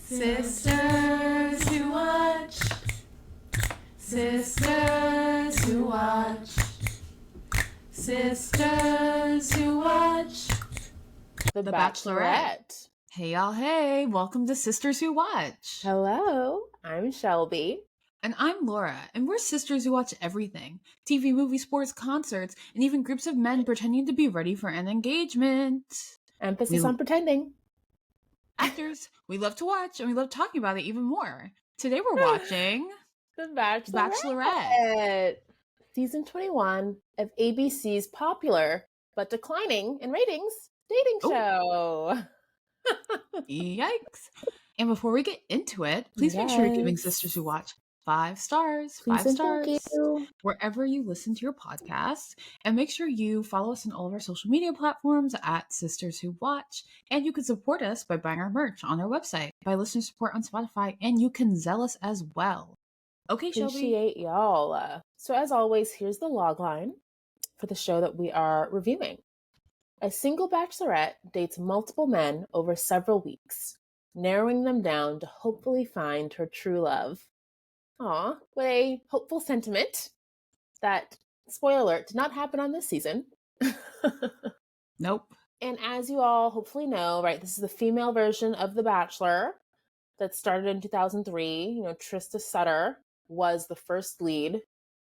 Sisters who watch. Sisters who watch. Sisters who watch. The Bachelorette. Hey y'all, hey. Welcome to Sisters Who Watch. Hello, I'm Shelby. And I'm Laura, and we're sisters who watch everything. TV, movie, sports, concerts, and even groups of men pretending to be ready for an engagement. Emphasis on pretending. Actors, we love to watch, and we love talking about it even more. Today we're watching The Bachelorette. Season 21 of ABC's popular, but declining in ratings, dating show. Yikes. And before we get into it, please make sure you're giving Sisters Who Watch 5 stars. Please 5 stars. Thank you. Wherever you listen to your podcast. And make sure you follow us on all of our social media platforms at Sisters Who Watch. And you can support us by buying our merch on our website, by listening to support on Spotify, and you can Zell us as well. Okay, Shelby. Appreciate y'all. So as always, here's the log line for the show that we are reviewing. A single bachelorette dates multiple men over several weeks, narrowing them down to hopefully find her true love. Aw, what a hopeful sentiment that, spoiler alert, did not happen on this season. Nope. And as you all hopefully know, right, this is the female version of The Bachelor that started in 2003. You know, Trista Sutter was the first lead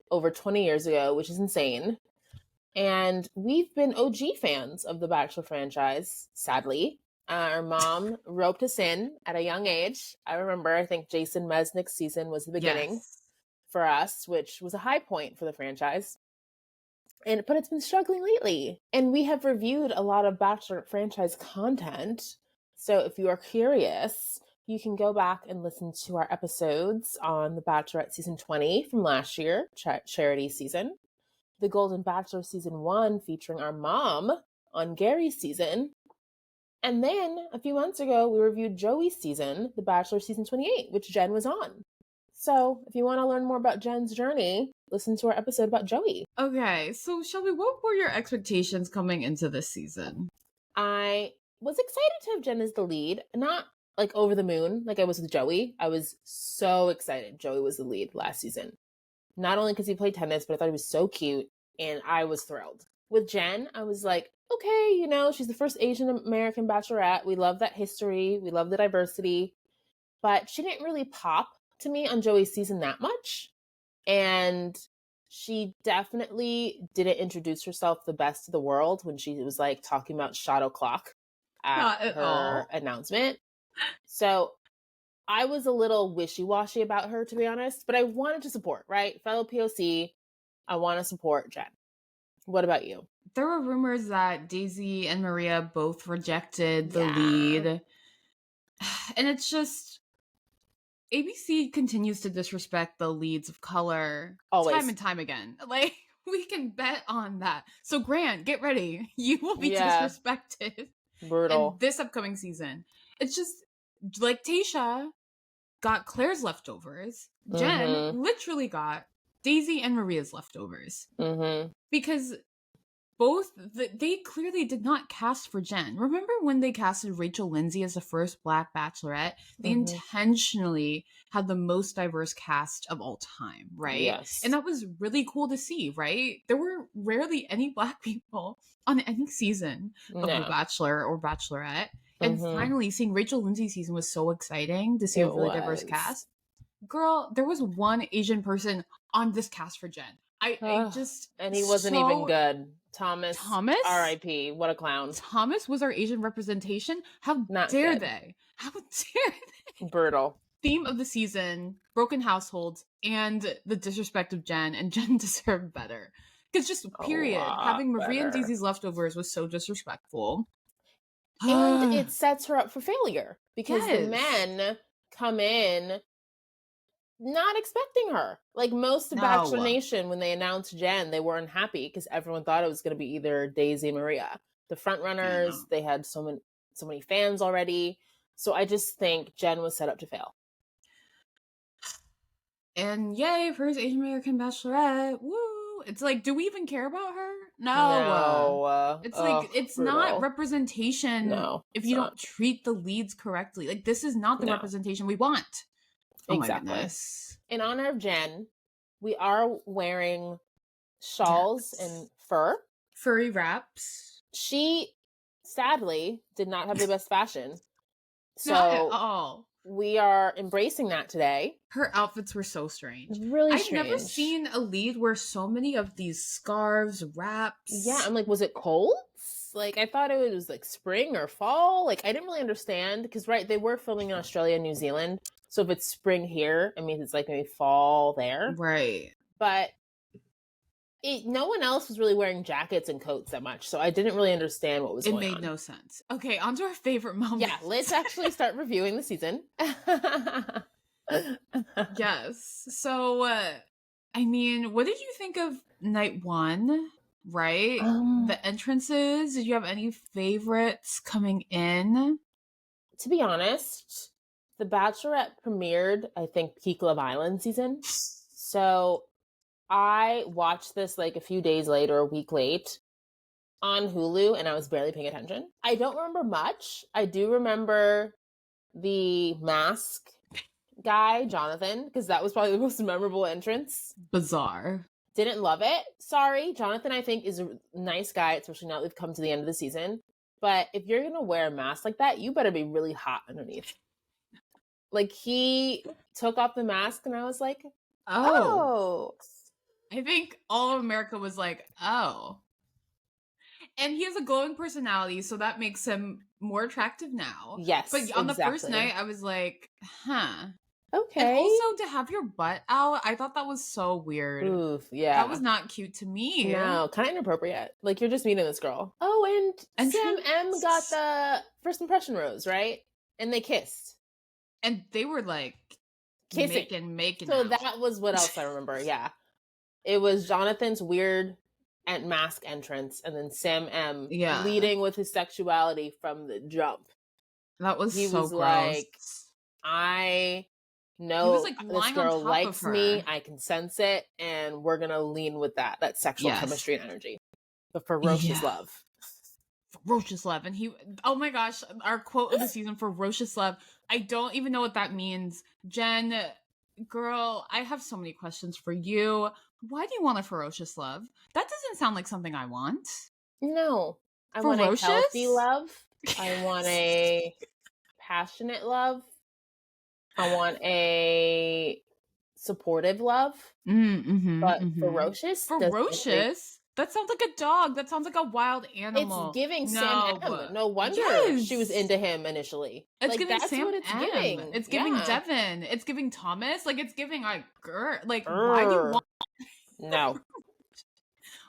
over 20 years ago, which is insane. And we've been OG fans of the Bachelor franchise, sadly. Our mom roped us in at a young age. I remember, I think Jason Mesnick's season was the beginning for us, which was a high point for the franchise. But it's been struggling lately. And we have reviewed a lot of Bachelor franchise content. So if you are curious, you can go back and listen to our episodes on The Bachelorette season 20 from last year, charity season. The Golden Bachelor season 1 featuring our mom on Gary's season. And then a few months ago, we reviewed Joey's season, The Bachelor season 28, which Jenn was on. So if you want to learn more about Jenn's journey, listen to our episode about Joey. Okay, so Shelby, what were your expectations coming into this season? I was excited to have Jenn as the lead, not like over the moon like I was with Joey. I was so excited Joey was the lead last season. Not only because he played tennis, but I thought he was so cute, and I was thrilled. With Jenn, I was like, okay, you know, she's the first Asian American bachelorette. We love that history. We love the diversity. But she didn't really pop to me on Joey's season that much. And she definitely didn't introduce herself the best of the world when she was like talking about shot o'clock at her announcement. So I was a little wishy-washy about her, to be honest. But I wanted to support, right? Fellow POC, I want to support Jenn. What about you? There were rumors that Daisy and Maria both rejected the lead. And it's just, ABC continues to disrespect the leads of color time and time again. Like, we can bet on that. So Grant, get ready. You will be disrespected. Brutal. In this upcoming season. It's just, like Tayshia got Claire's leftovers. Jenn literally got Daisy and Maria's leftovers. Because they clearly did not cast for Jenn. Remember when they casted Rachel Lindsay as the first Black Bachelorette? They intentionally had the most diverse cast of all time, right? Yes. And that was really cool to see, right? There were rarely any Black people on any season of The Bachelor or Bachelorette. And finally, seeing Rachel Lindsay's season was so exciting to see a really diverse cast. Girl, there was one Asian person on this cast for Jenn. I just... And he wasn't even good. Thomas? R.I.P. What a clown. Thomas was our Asian representation? How dare they? How dare they? Brutal. Theme of the season, broken households, and the disrespect of Jenn, and Jenn deserved better. Because just, period, having Maria and Daisy's leftovers was so disrespectful. And it sets her up for failure. Because the men come in not expecting her. Like most of Bachelor Nation, when they announced Jenn, they weren't happy because everyone thought it was going to be either Daisy and Maria. The front runners, they had so many fans already. So I just think Jenn was set up to fail. And yay, first Asian American Bachelorette. Woo! It's like, do we even care about her? No. It's like, it's brutal. not representation if you don't treat the leads correctly. Like, this is not the representation we want. Oh exactly. My goodness. In honor of Jenn, we are wearing shawls and fur. Furry wraps. She, sadly, did not have the best fashion. So not at all. We are embracing that today. Her outfits were so strange. Really strange. I've never seen a lead wear so many of these scarves, wraps. Yeah, I'm like, was it cold? Like, I thought it was like spring or fall. Like, I didn't really understand because, right, they were filming in Australia and New Zealand. So if it's spring here, it means it's like maybe fall there. Right. But no one else was really wearing jackets and coats that much. So I didn't really understand what was going on. It made no sense. Okay, on to our favorite moment. Yeah, let's actually start reviewing the season. Yes. So, I mean, what did you think of night one? Right? The entrances. Did you have any favorites coming in? To be honest, The Bachelorette premiered, I think, peak Love Island season. So I watched this like a few days late or a week late on Hulu, and I was barely paying attention. I don't remember much. I do remember the mask guy, Jonathon, because that was probably the most memorable entrance. Bizarre. Didn't love it. Sorry. Jonathon, I think, is a nice guy, especially now that we've come to the end of the season. But if you're going to wear a mask like that, you better be really hot underneath. Like, he took off the mask, and I was like, oh. I think all of America was like, oh. And he has a glowing personality, so that makes him more attractive now. Yes, but on the first night, I was like, huh. Okay. And also, to have your butt out, I thought that was so weird. Oof, yeah. That was not cute to me. No, kind of inappropriate. Like, you're just meeting this girl. Oh, and Sam M got the first impression rose, right? And they kissed. And they were like, kissing. Making So out. that was what else I remember, yeah. It was Jonathan's weird mask entrance, and then Sam M leading with his sexuality from the jump. That was he so was gross. Like, I know like this girl likes me, I can sense it, and we're gonna lean with that sexual chemistry and energy. The ferocious love. Ferocious love. And oh my gosh, our quote of the season, ferocious love. I don't even know what that means. Jenn, girl, I have so many questions for you. Why do you want a ferocious love? That doesn't sound like something I want. No. I want a healthy love. I want a passionate love. I want a supportive love. But ferocious? Ferocious? That sounds like a dog. That sounds like a wild animal. It's giving Sam M. No wonder she was into him initially. It's like, giving that's Sam what it's M. giving. It's giving Devin. It's giving Thomas. Like, it's giving like, why do you want? No,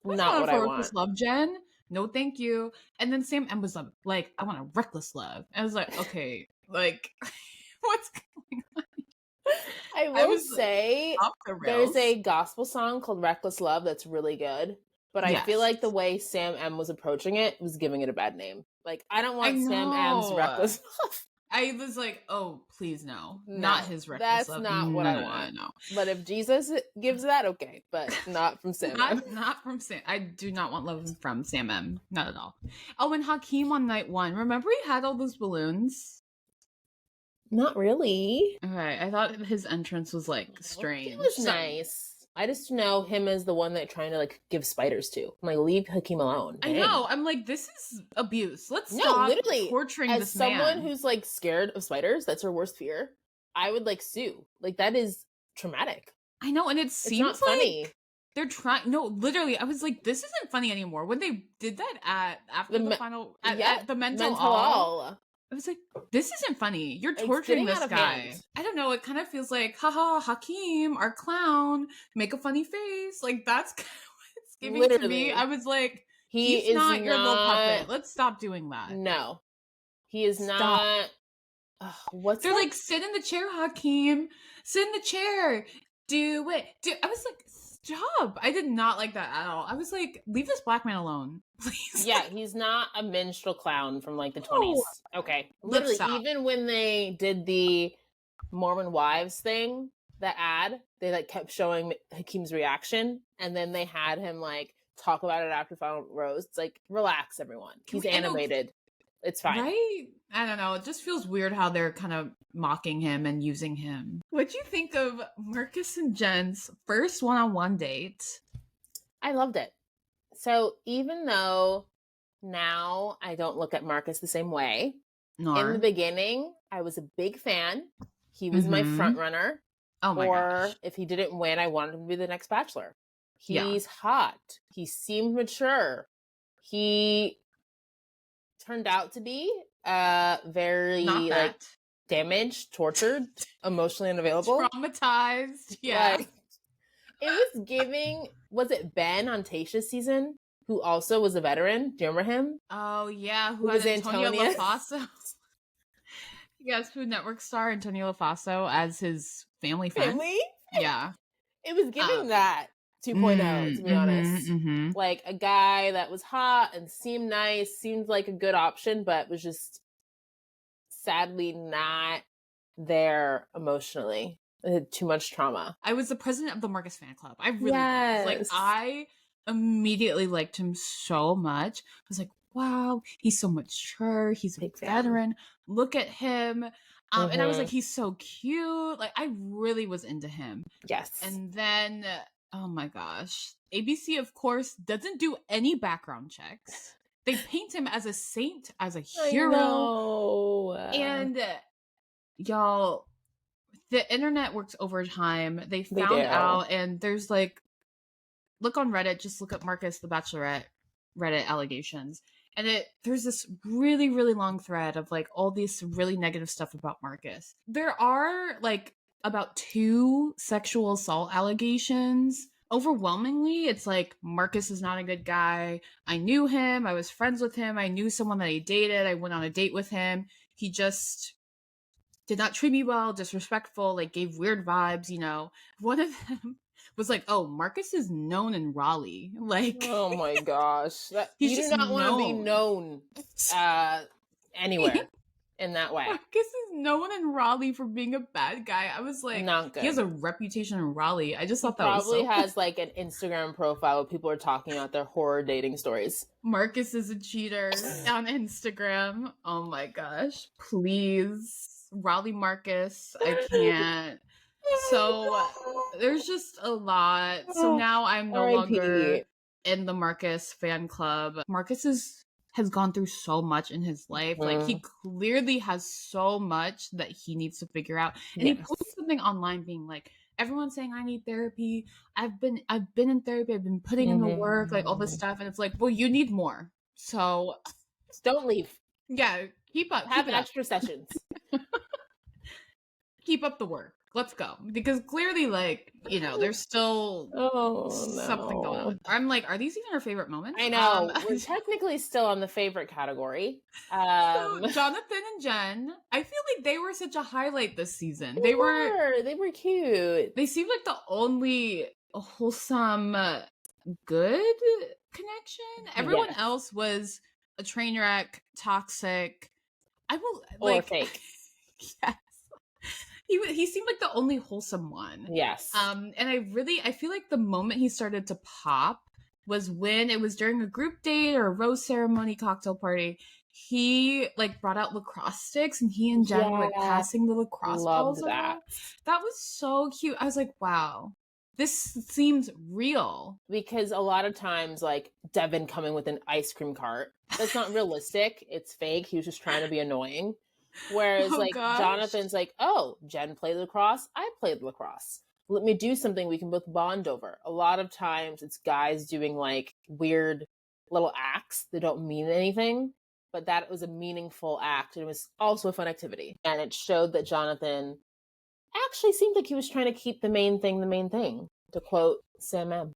not what I want. Love, Jenn. No, thank you. And then Sam M was like, I want a reckless love. And I was like, okay, like, what's going on? I will say there's a gospel song called Reckless Love that's really good. But I feel like the way Sam M was approaching it was giving it a bad name. Like, I don't want Sam M's Reckless Love. I was like, oh, please no. Not his Reckless Love. That's not what I want. No. But if Jesus gives that, okay. But not from Sam M. Not from Sam. I do not want love from Sam M. Not at all. Oh, and Hakeem on night one. Remember he had all those balloons? Not really. Okay, I thought his entrance was like strange. It was nice. I just know him as the one that trying to like give spiders to. I'm like, leave Hakeem alone. Dang. I know. I'm like, this is abuse. Let's stop torturing this man. As someone who's like scared of spiders, that's her worst fear. I would like sue. Like, that is traumatic. I know, and it seems like funny. They're trying. No, literally, I was like, this isn't funny anymore. When they did that after the final at the mental all. I was like, this isn't funny. You're torturing this guy. I don't know. It kind of feels like, haha, Hakeem, our clown, make a funny face. Like, that's kind of what it's giving to me. I was like, he's not your little puppet. Let's stop doing that. No. He is not. They're like, sit in the chair, Hakeem. Sit in the chair. Do it. I was like, stop. I did not like that at all. I was like, leave this black man alone, please. Yeah, he's not a minstrel clown from like the 20s. Okay. Literally, even when they did the Mormon wives thing, the ad, they like kept showing Hakeem's reaction, and then they had him like talk about it after Final Rose. It's like, relax, everyone. He's animated. It's fine. Right? I don't know. It just feels weird how they're kind of mocking him and using him. What'd you think of Marcus and Jenn's first one-on-one date? I loved it. So even though now I don't look at Marcus the same way, in the beginning, I was a big fan. He was my front runner. Oh my gosh. If he didn't win, I wanted him to be the next Bachelor. He's hot. He seemed mature. He turned out to be very like damaged, tortured, emotionally unavailable, traumatized. Yeah. Like, it was giving. Was it Ben on Tayshia's season, who also was a veteran? Do you remember him? Oh yeah, who was Antonio LaFaso? Yes, Food Network star Antonio LaFaso as his family friend. Yeah. It was giving that 2.0, to be honest. Like a guy that was hot and seemed nice, seemed like a good option, but was just sadly not there emotionally. It had too much trauma. I was the president of the Marcus fan club. I really was. Like, I immediately liked him so much. I was like, wow, he's so mature. He's a veteran. Look at him. And I was like, he's so cute. Like, I really was into him. Yes. And then, oh my gosh. ABC, of course, doesn't do any background checks. They paint him as a saint, as a hero. And y'all, the internet works overtime. They found out, and there's like, look on Reddit, just look up Marcus the Bachelorette Reddit allegations. And there's this really, really long thread of like all this really negative stuff about Marcus. There are like about 2 sexual assault allegations. Overwhelmingly, it's like, Marcus is not a good guy. I knew him. I was friends with him. I knew someone that he dated. I went on a date with him. He just did not treat me well, disrespectful, like gave weird vibes, you know. One of them was like, oh, Marcus is known in Raleigh. Like, oh my gosh. You do not want to be known anywhere in that way. Marcus is known in Raleigh for being a bad guy. I was like, not good. He has a reputation in Raleigh. I just thought that probably has like an Instagram profile where people are talking about their horror dating stories. Marcus is a cheater on Instagram. Oh my gosh. Please. Raleigh Marcus, I can't. So there's just a lot. So now I'm no longer in the Marcus fan club. Marcus has gone through so much in his life. Like, he clearly has so much that he needs to figure out. And he posted something online being like, everyone's saying I need therapy. I've been in therapy. I've been putting in the work, like all this stuff. And it's like, well, you need more. So don't leave. Yeah, keep up. Have extra sessions. Keep up the work. Let's go. Because clearly, like, you know, there's still something going on. I'm like, are these even our favorite moments? I know. We're technically still on the favorite category. So, Jonathon and Jenn, I feel like they were such a highlight this season. They were cute. They seemed like the only wholesome, good connection. Everyone else was a train wreck, toxic. Or fake. Yes. He seemed like the only wholesome one. Yes. And I feel like the moment he started to pop was when it was during a group date or a rose ceremony cocktail party. He like brought out lacrosse sticks and he and Jenn were like passing the lacrosse balls around. That was so cute. I was like, wow, this seems real. Because a lot of times, like Devin coming with an ice cream cart, that's not realistic. It's fake. He was just trying to be annoying. Whereas Jonathon's like, oh, Jenn played lacrosse, I played lacrosse. Let me do something we can both bond over. A lot of times it's guys doing like weird little acts that don't mean anything, but that was a meaningful act and it was also a fun activity. And it showed that Jonathon actually seemed like he was trying to keep the main thing, to quote Sam M.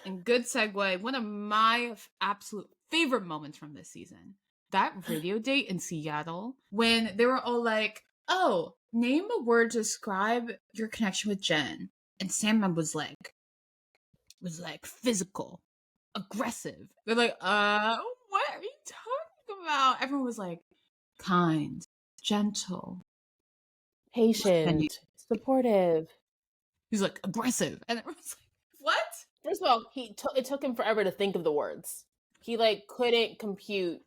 And good segue, one of my absolute favorite moments from this season. That radio date in Seattle when they were all like, oh, name a word to describe your connection with Jenn. And Sam was like physical, aggressive. They're like, what are you talking about? Everyone was like, kind, gentle, patient, Supportive. He's like, aggressive. And I was like, what? First of all, it took him forever to think of the words. He like couldn't compute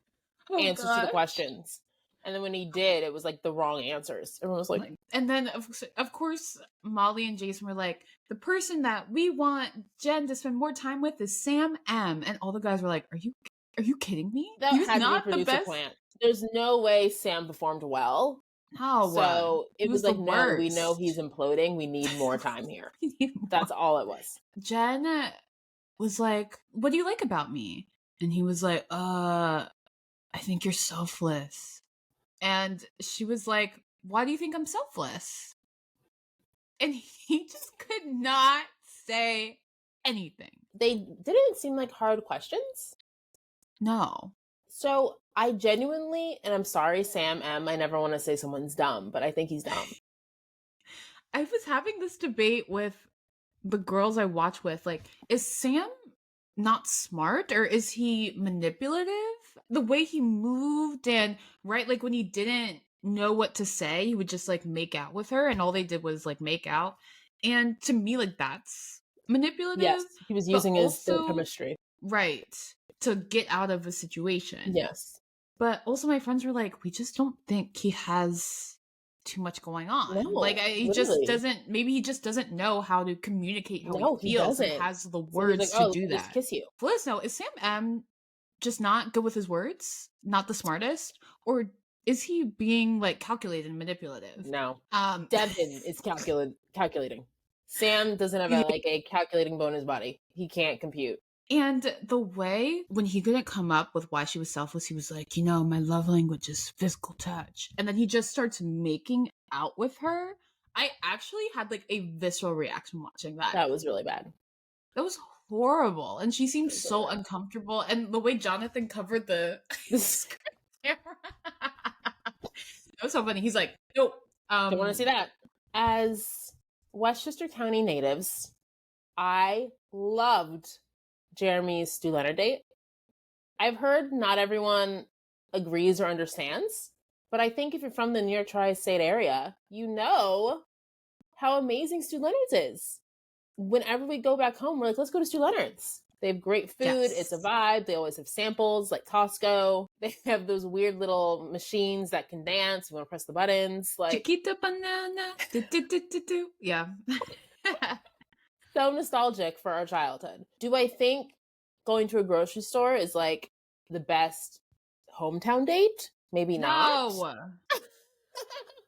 answers to the questions. And then when he did, it was like the wrong answers. Everyone was like, and then of course, Molly and Jason were like, the person that we want Jenn to spend more time with is Sam M. And all the guys were like, are you kidding me? That had to be producer plant. There's no way Sam performed well. No. So it was like, no, we know he's imploding. We need more time here. That's all it was. Jenn was like, what do you like about me? And he was like, I think you're selfless. And she was like, why do you think I'm selfless? And he just could not say anything. They didn't seem like hard questions. No. So I genuinely, and I'm sorry, Sam M, I never want to say someone's dumb, but I think he's dumb. I was having this debate with the girls I watch with, like, is Sam not smart or is he manipulative? The way he moved and, right, like when he didn't know what to say, he would just like make out with her and all they did was like make out. And to me, like, that's manipulative. Yes, he was using his chemistry. Right. To get out of a situation. Yes. But also my friends were like, we just don't think he has too much going on. No, like he just doesn't, maybe he just doesn't know how to communicate how he feels and has the words to do that. Just kiss you. Let us know, is Sam M just not good with his words? Not the smartest? Or is he being like calculated and manipulative? No. Devin is calculating. Sam doesn't have a calculating bone in his body. He can't compute. And the way when he couldn't come up with why she was selfless, he was like, my love language is physical touch. And then he just starts making out with her. I actually had like a visceral reaction watching that. That was really bad. That was horrible. And she seemed so uncomfortable. And the way Jonathon covered the script camera. That was so funny. He's like, nope. Don't want to see that. As Westchester County natives, I loved Jeremy's Stu Leonard date. I've heard not everyone agrees or understands, but I think if you're from the New York tri-state area, you know how amazing Stu Leonard's is. Whenever we go back home, we're like, let's go to Stu Leonard's. They have great food. Yes. It's a vibe. They always have samples like Costco. They have those weird little machines that can dance. You want to press the buttons. Like Chiquita banana. Do. Yeah. So nostalgic for our childhood. Do I think going to a grocery store is like the best hometown date? Maybe not. No.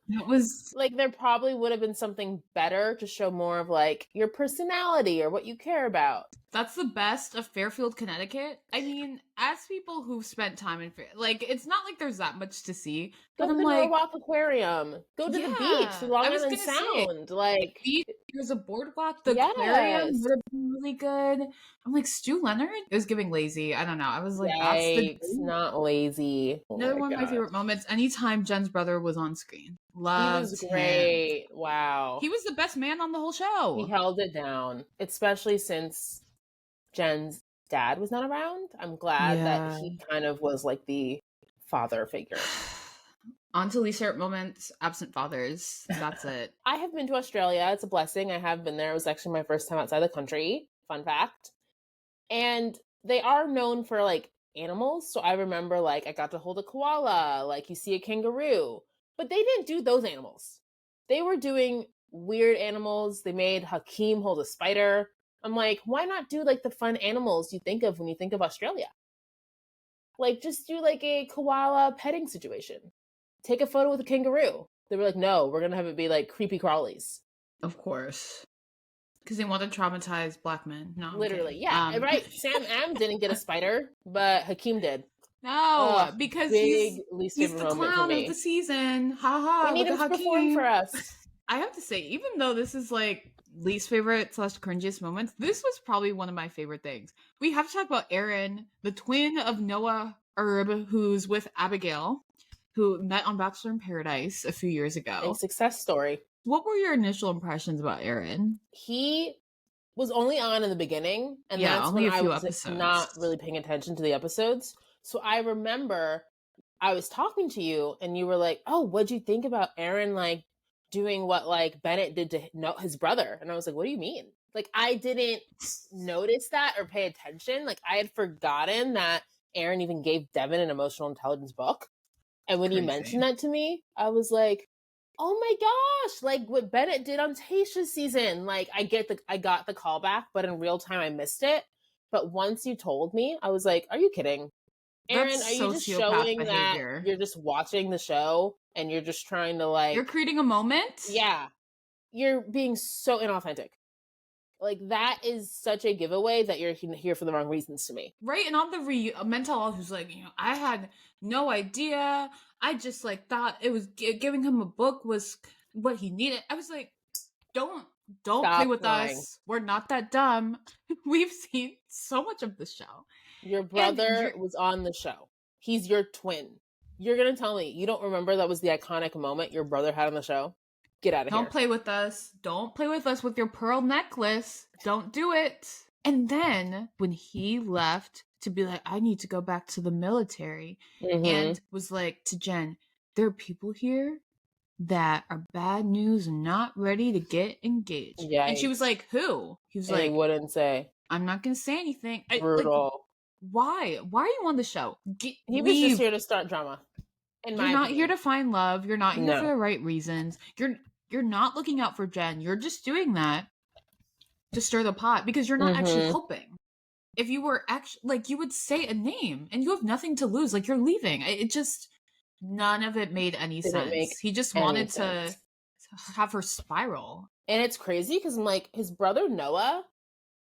It was like there probably would have been something better to show more of like your personality or what you care about. That's the best of Fairfield, Connecticut. I mean, as people who've spent time in like, it's not like there's that much to see. Go to the Norwalk Aquarium. Go to the beach. The Long Island Sound. Like there's a boardwalk. The aquarium would have been really good. I'm like, Stu Leonard? It was giving lazy. I don't know. I was like, that's not lazy. Another one of my favorite moments. Anytime Jenn's brother was on screen. Loved He was great. Him. Wow. He was the best man on the whole show. He held it down, especially since Jenn's dad was not around. I'm glad that he kind of was like the father figure. On to least favorite moments, absent fathers. That's it. I have been to Australia. It's a blessing. I have been there. It was actually my first time outside the country. Fun fact. And they are known for like animals. So I remember like I got to hold a koala, like you see a kangaroo. But they didn't do those animals. They were doing weird animals. They made Hakeem hold a spider. I'm like, why not do like the fun animals you think of when you think of Australia? Like just do like a koala petting situation. Take a photo with a kangaroo. They were like, no, we're going to have it be like creepy crawlies. Of course. Because they want to traumatize black men. No, literally. Yeah, right. Sam M didn't get a spider, but Hakeem did. No, because he's the clown of the season. Ha ha. We need him to perform for us. I have to say, even though this is like least favorite / cringiest moments, this was probably one of my favorite things. We have to talk about Aaron, the twin of Noah Erb, who's with Abigail, who met on Bachelor in Paradise a few years ago. A success story. What were your initial impressions about Aaron? He was only on in the beginning, and that's only when a few I was episodes. Not really paying attention to the episodes. So I remember I was talking to you, and you were like, "Oh, what'd you think about Aaron like doing what like Bennett did to his brother. And I was like, what do you mean? Like, I didn't notice that or pay attention. Like, I had forgotten that Aaron even gave Devin an emotional intelligence book. And when you mentioned that to me, I was like, oh my gosh, like what Bennett did on Tayshia's season. Like, I got the callback, but in real time I missed it. But once you told me, I was like, are you kidding? Aaron, are you just showing behavior. That you're just watching the show and you're just trying to like... You're creating a moment? Yeah. You're being so inauthentic. Like, that is such a giveaway that you're here for the wrong reasons to me. Right, and on the mental health, who's like, I had no idea. I just, like, thought it was giving him a book was what he needed. I was like, don't Stop play with lying. Us. We're not that dumb. We've seen so much of the show. Your brother was on the show. He's your twin. You're going to tell me you don't remember that was the iconic moment your brother had on the show? Get out of here. Don't play with us. Don't play with us with your pearl necklace. Don't do it. And then when he left to be like, I need to go back to the military, and was like to Jenn, there are people here that are bad news and not ready to get engaged. Yikes. And she was like, who? He was like, he wouldn't say. I'm not going to say anything. Brutal. Why? Why are you on the show? He was just here to start drama. You're not here to find love. You're not here for the right reasons. You're not looking out for Jenn. You're just doing that to stir the pot because you're not actually helping. If you were actually, like, you would say a name and you have nothing to lose. Like, you're leaving. It just, none of it made any sense. He just wanted to have her spiral. And it's crazy because I'm like, his brother Noah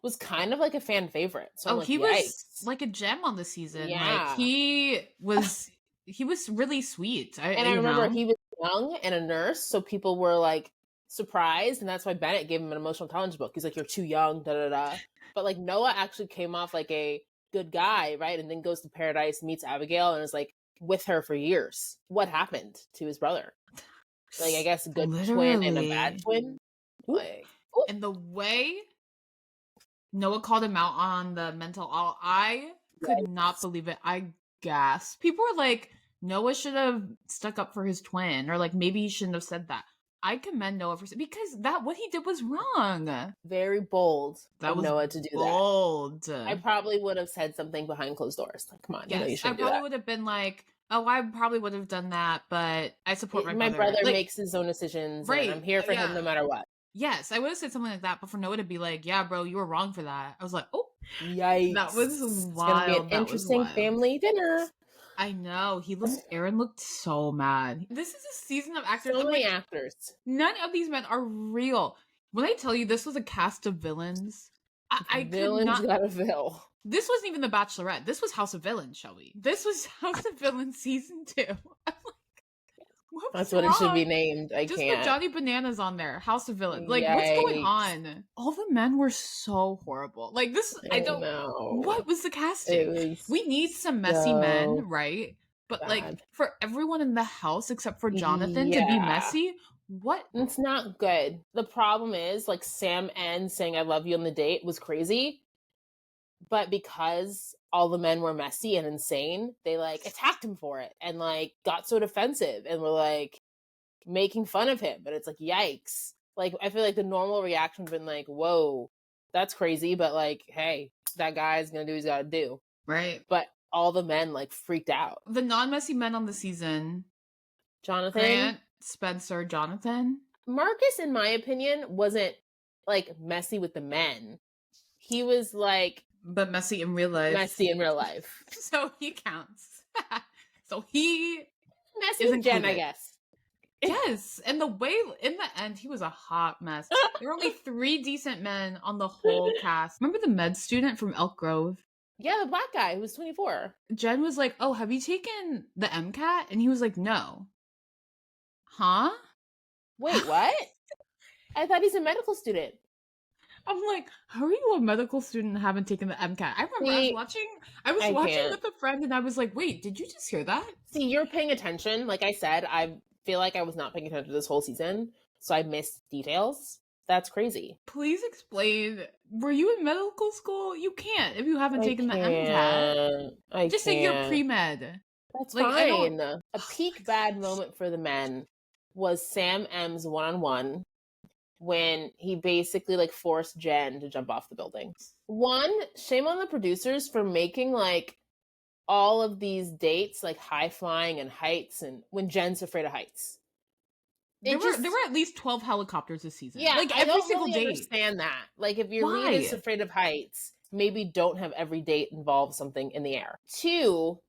was kind of like a fan favorite. So he was like a gem on the season. Yeah. Like, he was really sweet. I remember he was young and a nurse, so people were like surprised, and that's why Bennett gave him an emotional intelligence book. He's like, you're too young, da da da. But like, Noah actually came off like a good guy, right? And then goes to paradise, meets Abigail, and is like with her for years. What happened to his brother? Like, I guess a good twin and a bad twin. Like, and the way Noah called him out on the mental, I could not believe it. I gasped. People were like, Noah should have stuck up for his twin, or like maybe he shouldn't have said that. I commend Noah for because what he did was wrong. Very bold. That was Noah to do bold. That. I probably would have said something behind closed doors. Like, come on, yes, you shouldn't do that. I probably would have been like, oh, I probably would have done that, but I support my brother. My brother makes his own decisions, right? And I'm here for him no matter what. Yes, I would have said something like that, but for Noah to be like, yeah, bro, you were wrong for that. I was like, oh, yikes! That was wild. It's gonna be an interesting family dinner. I know. Aaron looked so mad. This is a season of actors. So many actors. None of these men are real. When I tell you this was a cast of villains, I could not. Got a vill. This wasn't even The Bachelorette. This was House of Villains, Shelby. This was House of Villains season 2. I'm like, that's what it should be named. I just can't. Put Johnny Bananas on there. House of Villains. Like, what's going on? All the men were so horrible. Like, this, I don't know. What was the casting? We need some messy men, right? But bad. Like, for everyone in the house except for Jonathon to be messy, what? It's not good. The problem is, like, Sam N saying I love you on the date was crazy. But because all the men were messy and insane, they like attacked him for it and like got so defensive and were like making fun of him. But it's like, yikes. Like, I feel like the normal reaction would have been like, whoa, that's crazy. But like, hey, that guy's going to do what he's got to do. Right. But all the men like freaked out. The non-messy men on the season. Jonathon. Grant, Spencer, Jonathon. Marcus, in my opinion, wasn't like messy with the men. He was like, but messy in real life. Messy in real life. So he counts. So he messy with Jenn, I guess. Yes. And the way in the end, he was a hot mess. There were only 3 decent men on the whole cast. Remember the med student from Elk Grove? Yeah, the black guy who was 24. Jenn was like, oh, have you taken the MCAT? And he was like, no. Huh? Wait, what? I thought he's a medical student. I'm like, how are you a medical student and haven't taken the MCAT? I remember I was watching with a friend and I was like, wait, did you just hear that? See, you're paying attention. Like I said, I feel like I was not paying attention to this whole season, so I missed details. That's crazy. Please explain. Were you in medical school? You can't if you haven't taken the MCAT. Just say you're pre-med. That's like, fine. A peak bad moment for the men was Sam M's one-on-one when he basically like forced Jenn to jump off the building. One, shame on the producers for making like all of these dates like high flying and heights, and when Jen's afraid of heights. There were at least 12 helicopters this season. Yeah, like I every don't single really date. understand that. Like if your lead is afraid of heights, maybe don't have every date involve something in the air. Two,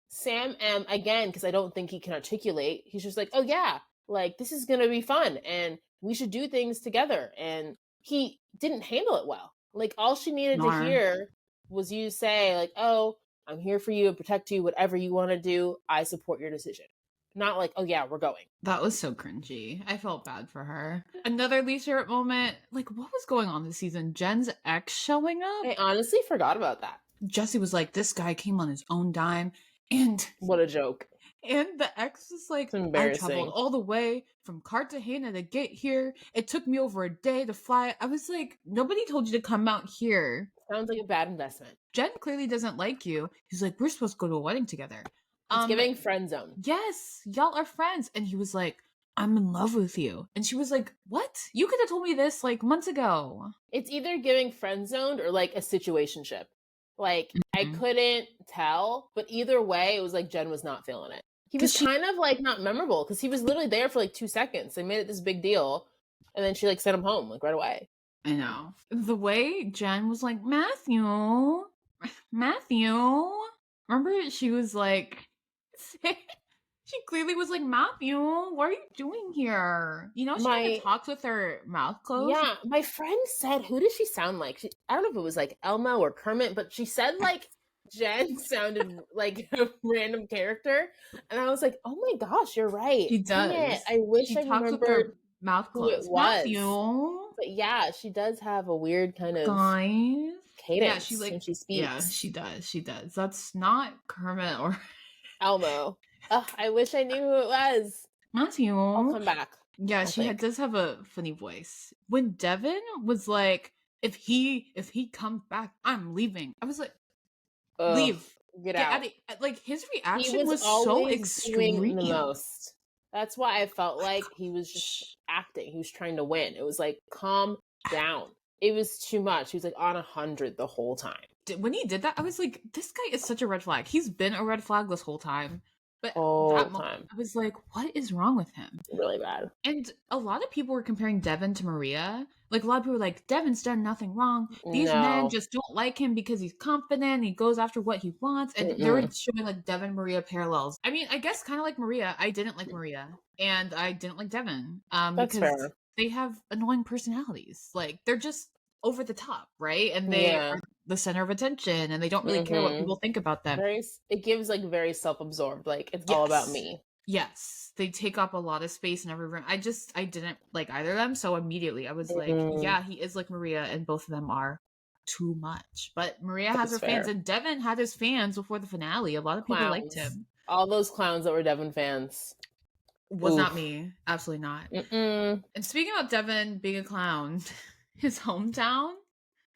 Sam M, again, because I don't think he can articulate, he's just like, oh yeah, like this is gonna be fun and we should do things together. And he didn't handle it well. Like all she needed to hear was you say like, oh, I'm here for you and protect you, whatever you want to do, I support your decision. Not like, oh yeah, we're going. That was so cringy. I felt bad for her. Another least favorite moment, like what was going on this season? Jen's ex showing up? I honestly forgot about that. Jesse was like, this guy came on his own dime. And what a joke. And the ex was like, I traveled all the way from Cartagena to get here. It took me over a day to fly. I was like, nobody told you to come out here. Sounds like a bad investment. Jenn clearly doesn't like you. He's like, we're supposed to go to a wedding together. It's giving friend zone. Yes, y'all are friends. And he was like, I'm in love with you. And she was like, what? You could have told me this like months ago. It's either giving friend zoned or like a situationship. Like, I couldn't tell, but either way, it was like Jenn was not feeling it. He was kind of like not memorable because he was literally there for like 2 seconds. They made it this big deal. And then she like sent him home like right away. I know. The way Jenn was like, Matthew. Remember she was like, she clearly was like, Matthew, what are you doing here? You know, she kind of talks with her mouth closed. Yeah, my friend said, who does she sound like? I don't know if it was like Elmo or Kermit, but she said like Jenn sounded like a random character. And I was like, oh my gosh, you're right. She does. I wish I remembered with her mouth closed. Who it was. Matthew. But yeah, she does have a weird kind of cadence when she speaks. Yeah, she does. That's not Kermit or Elmo. I wish I knew who it was. Matthew. I'll come back. Yeah, does have a funny voice. When Devin was like, if he comes back, I'm leaving. I was like, leave. Get out. Like his reaction was so extreme. The most. That's why I felt like he was just acting. He was trying to win. It was like, calm down. It was too much. He was like on 100 the whole time. When he did that, I was like, this guy is such a red flag. He's been a red flag this whole time. But that moment, I was like, what is wrong with him? Really bad. And a lot of people were comparing Devin to Maria. Like, a lot of people were like, Devin's done nothing wrong. These men just don't like him because he's confident. He goes after what he wants. And they were showing, like, Devin-Maria parallels. I mean, I guess kind of like Maria. I didn't like Maria. And I didn't like Devin. That's because fair. They have annoying personalities. Like, they're just over the top, right? And they are the center of attention, and they don't really care what people think about them. It gives like very self-absorbed, like it's all about me. Yes, they take up a lot of space in every room. I didn't like either of them, so immediately I was like, yeah, he is like Maria, and both of them are too much. But Maria has her fans, and Devin had his fans before the finale. A lot of people liked him. All those clowns that were Devin fans. Was not me. Absolutely not. And speaking about Devin being a clown, his hometown,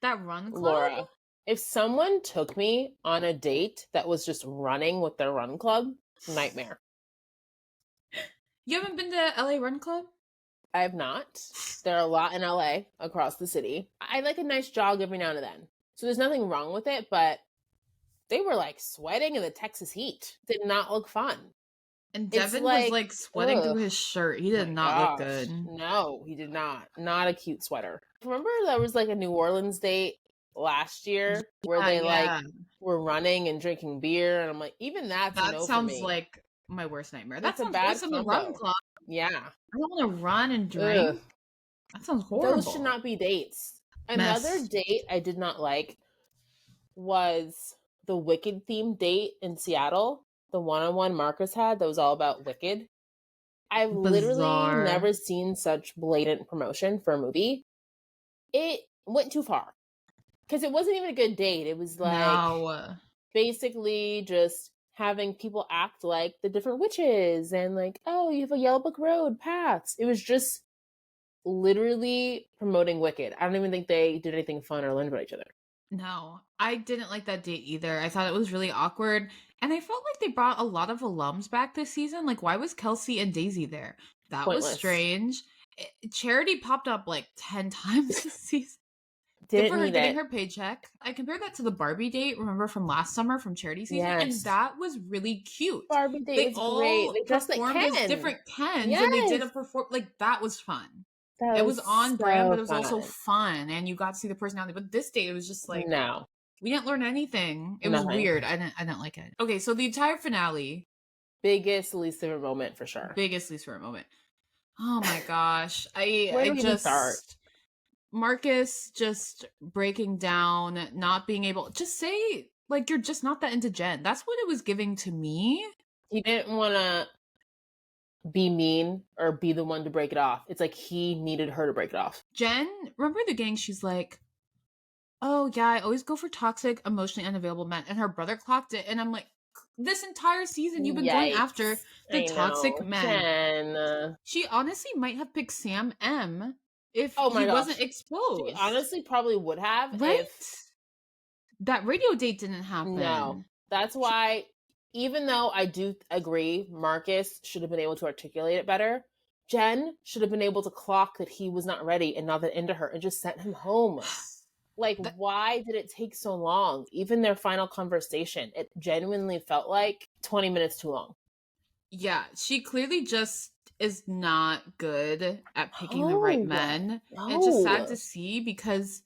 that run club. Laura, if someone took me on a date that was just running with their run club, nightmare. You haven't been to LA Run Club? I have not. There are a lot in LA across the city. I like a nice jog every now and then. So there's nothing wrong with it, but they were like sweating in the Texas heat. Did not look fun. And Devin was like sweating through his shirt. He did not look good. No, he did not. Not a cute sweater. Remember there was like a New Orleans date last year where they like were running and drinking beer, and I'm like, even that sounds like my worst nightmare. That's a bad in the run club. Yeah, I don't want to run and drink. That sounds horrible. Those should not be dates. Another date I did not like was the Wicked themed date in Seattle. The one-on-one Marcus had that was all about Wicked. I've literally never seen such blatant promotion for a movie. It went too far. Because it wasn't even a good date. It was like basically just having people act like the different witches and like, oh, you have a Yellow Book Road paths. It was just literally promoting Wicked. I don't even think they did anything fun or learned about each other. No, I didn't like that date either. I thought it was really awkward. And I felt like they brought a lot of alums back this season. Like, why was Kelsey and Daisy there? That Pointless. was strange. Charity popped up like 10 times this season. Didn't for her need getting it. her paycheck. I compared that to the Barbie date, remember from last summer from Charity season? Yes. And that was really cute. Barbie date was great. They dressed like performed Ken. as different Kens, Yes. and they did a perform like that was fun. It was on brand, but it was also fun, and you got to see the personality. But this date, it was just like no, we didn't learn anything. It was weird. I didn't like it. Okay, so the entire finale, biggest least favorite moment for sure. Biggest least favorite moment. Oh my gosh, Where do we even start? Marcus just breaking down, not being able just say like you're just not that into Jenn. That's what it was giving to me. He didn't want to be mean or be the one to break it off. It's like he needed her to break it off. Jenn, remember the gang? She's like, oh yeah, I always go for toxic, emotionally unavailable men. And her brother clocked it. And I'm like, this entire season you've been going after the toxic men. Jen. She honestly might have picked Sam M if he wasn't exposed. She honestly probably would have. Right? If that radio date didn't happen. No. That's why, even though I do agree Marcus should have been able to articulate it better, Jenn should have been able to clock that he was not ready and not that into her and just sent him home. Like, why did it take so long? Even their final conversation, it genuinely felt like 20 minutes too long. Yeah, she clearly just is not good at picking the right men. It's just sad to see because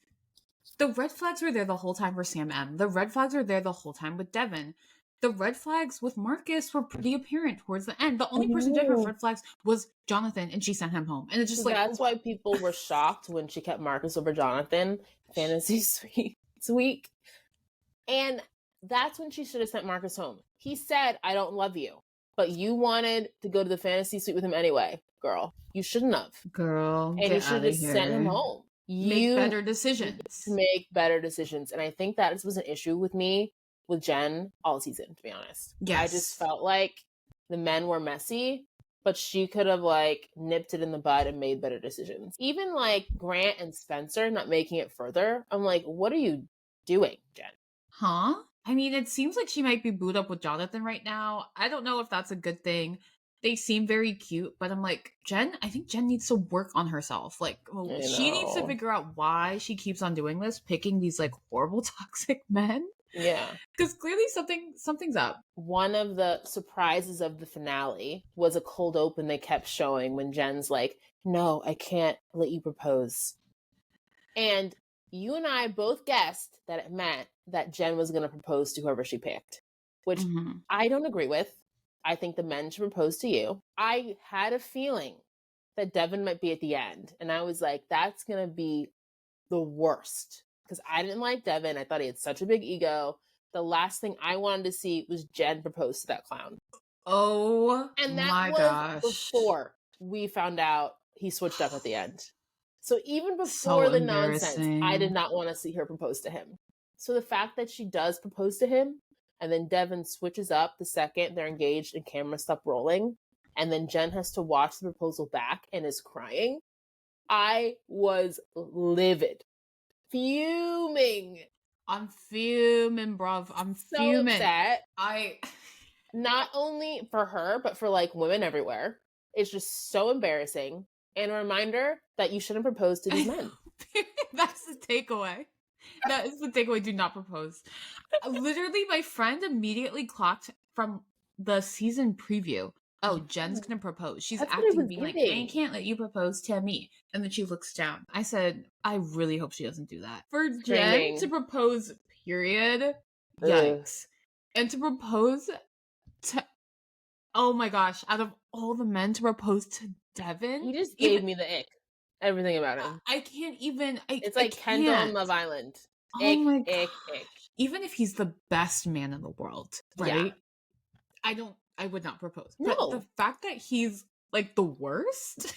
the red flags were there the whole time for Sam M. The red flags were there the whole time with Devin. The red flags with Marcus were pretty apparent towards the end. The only person who did have red flags was Jonathon, and she sent him home. And it's just that's why people were shocked when she kept Marcus over Jonathon fantasy suite. And that's when she should have sent Marcus home. He said, I don't love you. But you wanted to go to the fantasy suite with him anyway, girl. You shouldn't have. Girl, and you should have sent him home. Make better decisions. Make better decisions. And I think that was an issue with me with Jenn all season, to be honest. Yes. I just felt like the men were messy, but she could have like nipped it in the bud and made better decisions. Even like Grant and Spencer not making it further. I'm like, what are you doing, Jenn? Huh? I mean, it seems like she might be booed up with Jonathon right now. I don't know if that's a good thing. They seem very cute, but I'm like, Jenn, I think Jenn needs to work on herself. Like, she needs to figure out why she keeps on doing this, picking these like horrible toxic men. Yeah. Because clearly something's up. One of the surprises of the finale was a cold open they kept showing when Jenn's like, no, I can't let you propose. And you and I both guessed that it meant that Jenn was going to propose to whoever she picked, which I don't agree with. I think the men should propose to you. I had a feeling that Devin might be at the end. And I was like, that's going to be the worst. Because I didn't like Devin. I thought he had such a big ego. The last thing I wanted to see was Jenn propose to that clown. Oh, and that my was gosh. Before we found out he switched up at the end. So even before the nonsense, I did not want to see her propose to him. So the fact that she does propose to him, and then Devin switches up the second they're engaged and cameras stop rolling, and then Jenn has to watch the proposal back and is crying, I was livid. Fuming. I'm fuming, bruv. I'm so fuming. Upset. Not only for her, but for like women everywhere. It's just so embarrassing. And a reminder that you shouldn't propose to these men. That's the takeaway. That is the takeaway. Do not propose. Literally, my friend immediately clocked from the season preview. Oh, Jen's gonna propose. She's acting being like, I can't let you propose to me. And then she looks down. I said, I really hope she doesn't do that. For Jenn to propose, period. Yikes. And to propose to, oh my gosh, out of all the men to propose to Devin. He just gave me the ick. Everything about him. I can't even. It's like Kendall on Love Island. Oh my god. Ick. Even if he's the best man in the world, right? Yeah. I would not propose. No. But the fact that he's like the worst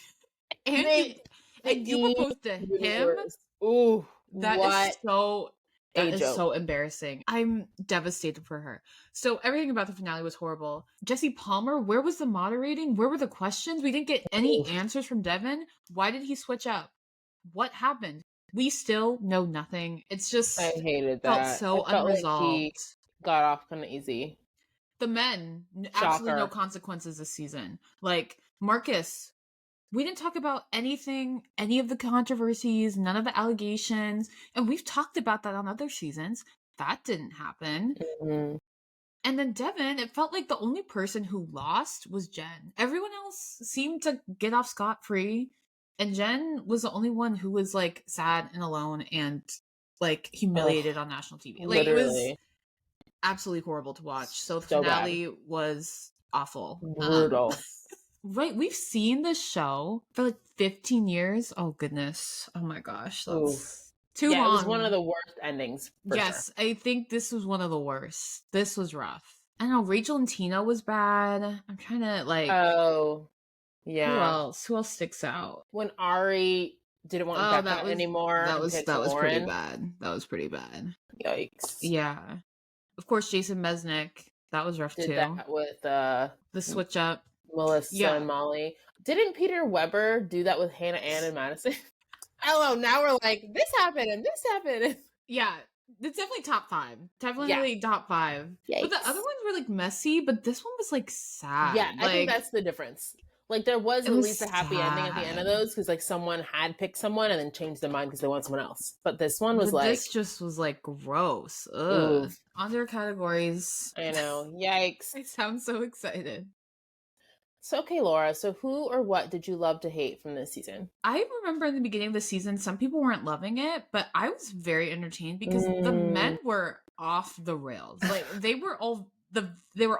and you propose to him, ooh, that is so embarrassing. I'm devastated for her. So everything about the finale was horrible. Jesse Palmer, where was the moderating? Where were the questions? We didn't get any answers from Devin. Why did he switch up? What happened? We still know nothing. It's just I hated that. Felt so unresolved. Like he got off kind of easy. The men, absolutely no consequences this season. Like Marcus We didn't talk about anything, any of the controversies, none of the allegations. And we've talked about that on other seasons. That didn't happen. Mm-hmm. And then Devin, it felt like the only person who lost was Jenn. Everyone else seemed to get off scot-free. And Jenn was the only one who was like sad and alone and like humiliated on national TV. Like Literally. it was absolutely horrible to watch. So the finale was awful. Brutal. Right, we've seen this show for like 15 years. Oh goodness. Oh my gosh. That's too long. It was one of the worst endings. Yes, sure. I think this was one of the worst. This was rough. I don't know, Rachel and Tina was bad. I'm trying to like Who else sticks out? When Ari didn't want Becca anymore. That was pretty bad. That was pretty bad. Yikes. Yeah. Of course, Jason Mesnick. That was rough too. That with the switch up. Melissa and Molly. Didn't Peter Weber do that with Hannah Ann and Madison? I don't know. Now we're like, this happened and this happened. Yeah. It's definitely top 5. Definitely top 5. Yikes. But the other ones were like messy, but this one was like sad. Yeah, I think that's the difference. Like there was at least a happy ending at the end of those because like someone had picked someone and then changed their mind because they want someone else. But this one was this just was like gross. Ugh. Other categories. I know. Yikes. I sound so excited. So, okay, Laura, so who or what did you love to hate from this season? I remember in the beginning of the season, some people weren't loving it, but I was very entertained because the men were off the rails. Like, they were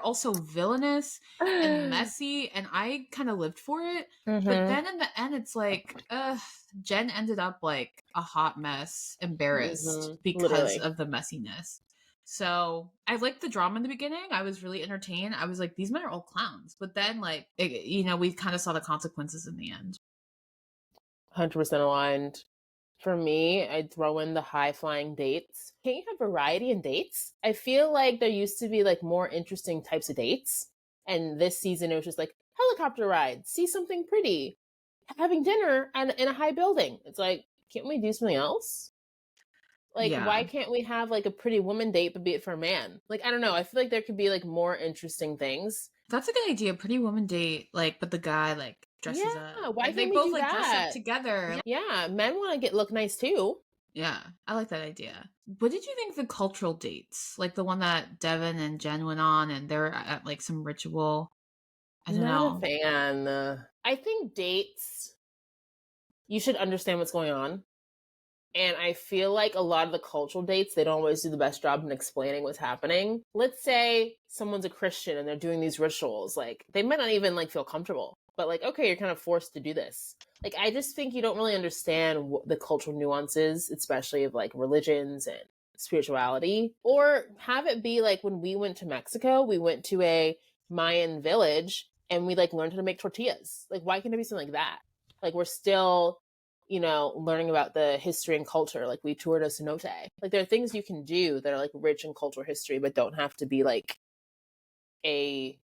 also villainous and messy, and I kind of lived for it. But then in the end, it's like, Jenn ended up like a hot mess, embarrassed because of the messiness. So I liked the drama in the beginning. I was really entertained. I was like, these men are all clowns. But then, like, we kind of saw the consequences in the end. 100% aligned. For me, I'd throw in the high-flying dates. Can't you have variety in dates? I feel like there used to be, like, more interesting types of dates. And this season, it was just like, helicopter ride, see something pretty, having dinner in a high building. It's like, can't we do something else? Like, why can't we have, like, a pretty woman date, but be it for a man? Like, I don't know. I feel like there could be, like, more interesting things. That's a good idea. Pretty woman date, like, but the guy, like, dresses up. Yeah, why can't they we both, do like, that? dress up together. Yeah, men want to look nice, too. Yeah, I like that idea. What did you think of the cultural dates? Like, the one that Devin and Jenn went on, and they're at, like, some ritual. I don't know. Not a fan. I think dates, you should understand what's going on. And I feel like a lot of the cultural dates, they don't always do the best job in explaining what's happening. Let's say someone's a Christian and they're doing these rituals. Like, they might not even, like, feel comfortable. But, like, okay, you're kind of forced to do this. Like, I just think you don't really understand the cultural nuances, especially of, like, religions and spirituality. Or have it be, like, when we went to Mexico, we went to a Mayan village and we, like, learned how to make tortillas. Like, why can't it be something like that? Like, we're still, learning about the history and culture. Like, we toured a cenote. Like, there are things you can do that are, like, rich in cultural history, but don't have to be, like, a